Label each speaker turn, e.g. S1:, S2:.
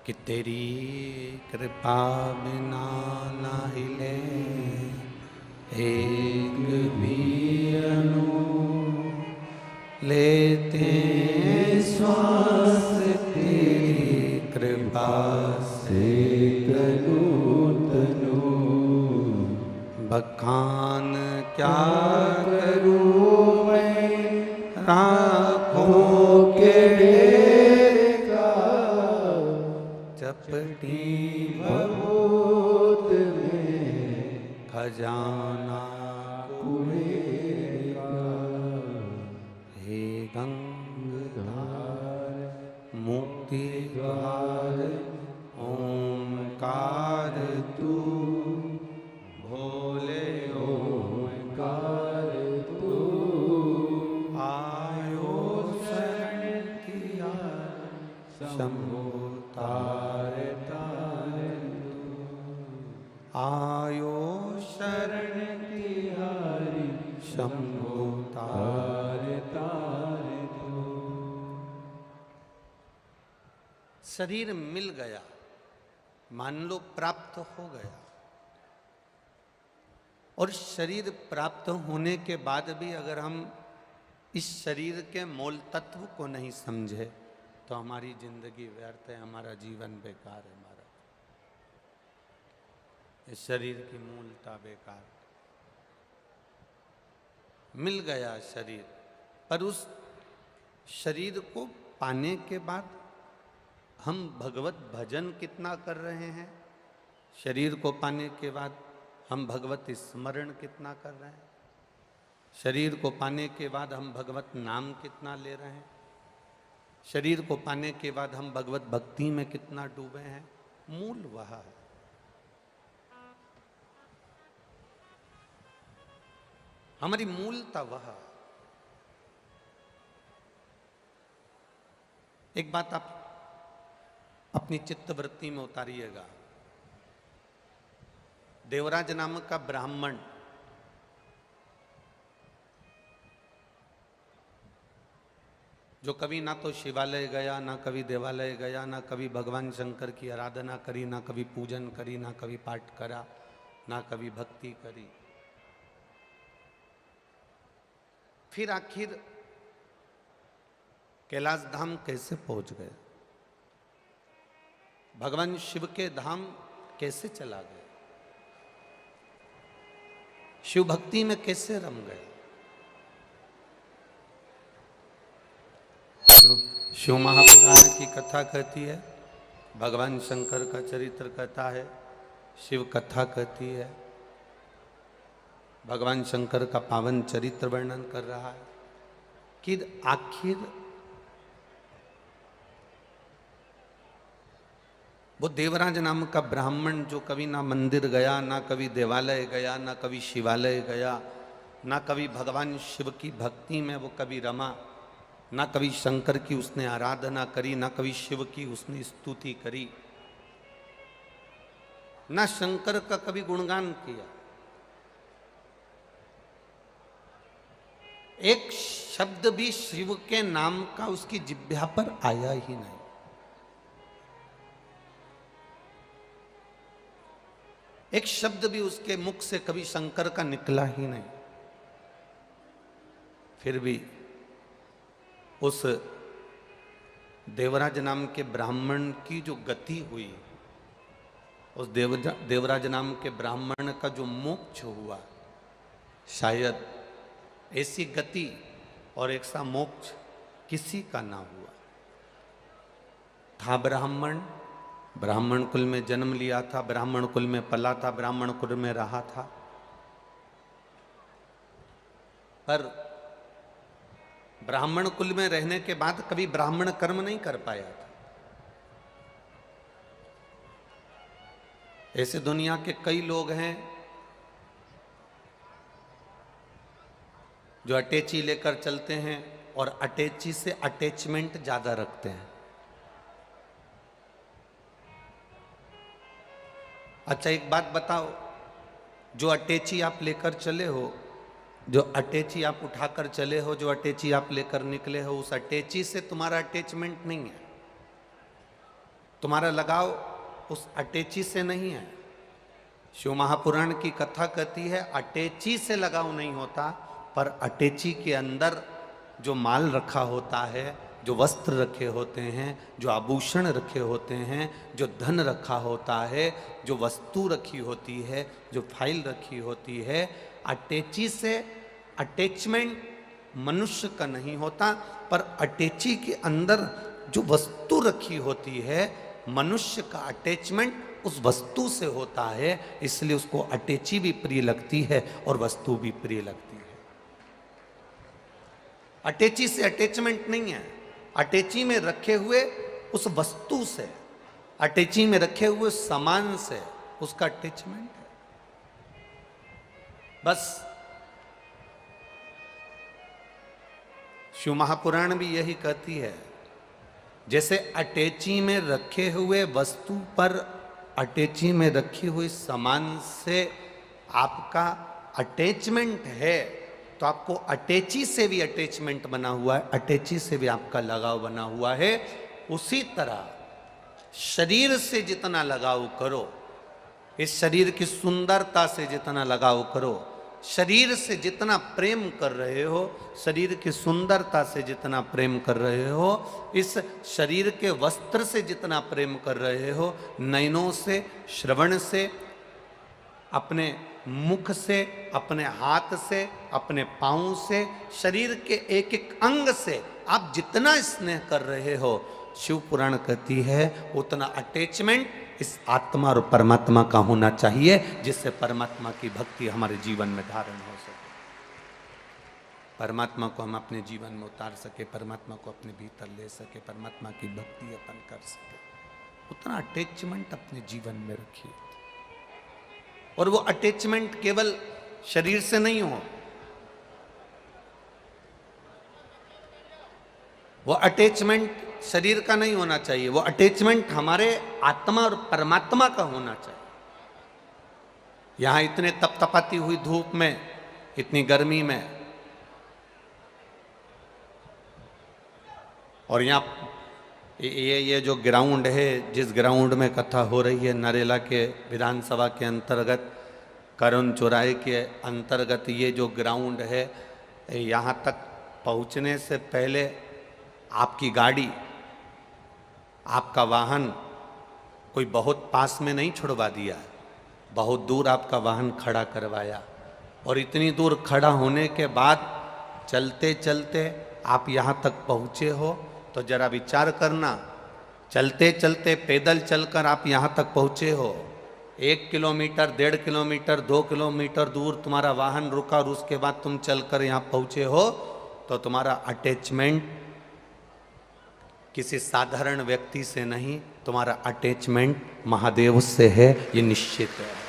S1: कि तेरी कृपा बिना ना हिले एक भी अणु, लेते श्वास तेरी कृपा से तनु तनु। बखान क्या करूं मैं राखों के ढेर का, चपटी भभूत में खजाना कुबेर का। हे गंगाधार मुक्ति द्वार ओंकार तू, भोले ओंकार तू। आयो शरण किया शंभो तार तार तू। आयो शरण तिहारी शंभो तार तार तू। शरीर मिल गया, मान लो प्राप्त हो गया, और शरीर प्राप्त होने के बाद भी अगर हम इस शरीर के मूल तत्व को नहीं समझे तो हमारी जिंदगी व्यर्थ है, हमारा जीवन बेकार है। हमारा इस शरीर की मूलता बेकार। मिल गया शरीर, पर उस शरीर को पाने के बाद हम भगवत भजन कितना कर रहे हैं, शरीर को पाने के बाद हम भगवत स्मरण कितना कर रहे हैं, शरीर को पाने के बाद हम भगवत नाम कितना ले रहे हैं, शरीर को पाने के बाद हम भगवत भक्ति में कितना डूबे हैं। मूल वह है। हमारी मूलता वह। एक बात आप अपनी चित्तवृत्ति में उतारिएगा। देवराज नाम का ब्राह्मण जो कभी ना तो शिवालय गया, ना कभी देवालय गया, ना कभी भगवान शंकर की आराधना करी, ना कभी पूजन करी, ना कभी पाठ करा, ना कभी भक्ति करी, फिर आखिर कैलाश धाम कैसे पहुंच गए, भगवान शिव के धाम कैसे चला गया, शिव भक्ति में कैसे रम गए। शिव महापुराण की कथा कहती है, भगवान शंकर का चरित्र कहता है, शिव कथा कहती है, भगवान शंकर का पावन चरित्र वर्णन कर रहा है कि आखिर वो देवराज नाम का ब्राह्मण जो कभी ना मंदिर गया, ना कभी देवालय गया, ना कभी शिवालय गया, ना कभी भगवान शिव की भक्ति में वो कभी रमा, ना कभी शंकर की उसने आराधना करी, ना कभी शिव की उसने स्तुति करी, ना शंकर का कभी गुणगान किया, एक शब्द भी शिव के नाम का उसकी जिह्वा पर आया ही नहीं। एक शब्द भी उसके मुख से कभी शंकर का निकला ही नहीं। फिर भी उस देवराज नाम के ब्राह्मण की जो गति हुई, उस देवराज नाम के ब्राह्मण का जो मोक्ष हुआ, शायद ऐसी गति और ऐसा मोक्ष किसी का ना हुआ। था ब्राह्मण, ब्राह्मण कुल में जन्म लिया था, ब्राह्मण कुल में पला था, ब्राह्मण कुल में रहा था, पर ब्राह्मण कुल में रहने के बाद कभी ब्राह्मण कर्म नहीं कर पाया था। ऐसे दुनिया के कई लोग हैं जो अटैची लेकर चलते हैं और अटैची से अटैचमेंट ज्यादा रखते हैं। अच्छा एक बात बताओ, जो अटैची आप लेकर चले हो, जो अटैची आप उठाकर चले हो, जो अटैची आप लेकर निकले हो, उस अटैची से तुम्हारा अटैचमेंट नहीं है। तुम्हारा लगाव उस अटैची से नहीं है। शिव महापुराण की कथा कहती है अटैची से लगाव नहीं होता, पर अटैची के अंदर जो माल रखा होता है, जो वस्त्र रखे होते हैं, जो आभूषण रखे होते हैं, जो धन रखा होता है, जो वस्तु रखी होती है, जो फाइल रखी होती है, अटैची से अटैचमेंट मनुष्य का नहीं होता, पर अटैची के अंदर जो वस्तु रखी होती है, मनुष्य का अटैचमेंट उस वस्तु से होता है, इसलिए उसको अटैची भी प्रिय लगती है और वस्तु भी प्रिय लगती है। अटैची से अटैचमेंट नहीं है, अटैची में रखे हुए उस वस्तु से, अटैची में रखे हुए सामान से उसका अटैचमेंट है। बस शिव महापुराण भी यही कहती है, जैसे अटैची में रखे हुए वस्तु पर, अटैची में रखी हुई सामान से आपका अटैचमेंट है, तो आपको अटैची से भी अटैचमेंट बना हुआ है, अटैची से भी आपका लगाव बना हुआ है। उसी तरह शरीर से जितना लगाव करो, इस शरीर की सुंदरता से जितना लगाव करो, शरीर से जितना प्रेम कर रहे हो, शरीर की सुंदरता से जितना प्रेम कर रहे हो, इस शरीर के वस्त्र से जितना प्रेम कर रहे हो, नयनों से, श्रवण से, अपने मुख से, अपने हाथ से, अपने पाँव से, शरीर के एक एक अंग से आप जितना स्नेह कर रहे हो, शिव पुराण कहती है उतना अटैचमेंट इस आत्मा और परमात्मा का होना चाहिए, जिससे परमात्मा की भक्ति हमारे जीवन में धारण हो सके, परमात्मा को हम अपने जीवन में उतार सके, परमात्मा को अपने भीतर ले सके, परमात्मा की भक्ति अपन कर सके। उतना अटैचमेंट अपने जीवन में रखिए, और वो अटैचमेंट केवल शरीर से नहीं हो, वो अटैचमेंट शरीर का नहीं होना चाहिए, वो अटैचमेंट हमारे आत्मा और परमात्मा का होना चाहिए। यहां इतने तपतपाती हुई धूप में, इतनी गर्मी में, और यहाँ ये जो ग्राउंड है, जिस ग्राउंड में कथा हो रही है, नरेला के विधानसभा के अंतर्गत, करुण चौराहे के अंतर्गत ये जो ग्राउंड है, यहाँ तक पहुँचने से पहले आपकी गाड़ी, आपका वाहन कोई बहुत पास में नहीं छुड़वा दिया, बहुत दूर आपका वाहन खड़ा करवाया, और इतनी दूर खड़ा होने के बाद चलते चलते आप यहाँ तक पहुँचे हो, तो जरा विचार करना, चलते चलते पैदल चलकर आप यहाँ तक पहुँचे हो, 1 किलोमीटर, 1.5 किलोमीटर, 2 किलोमीटर दूर तुम्हारा वाहन रुका, और उसके बाद तुम चलकर यहाँ पहुँचे हो, तो तुम्हारा अटैचमेंट किसी साधारण व्यक्ति से नहीं, तुम्हारा अटैचमेंट महादेव से है, ये निश्चित है।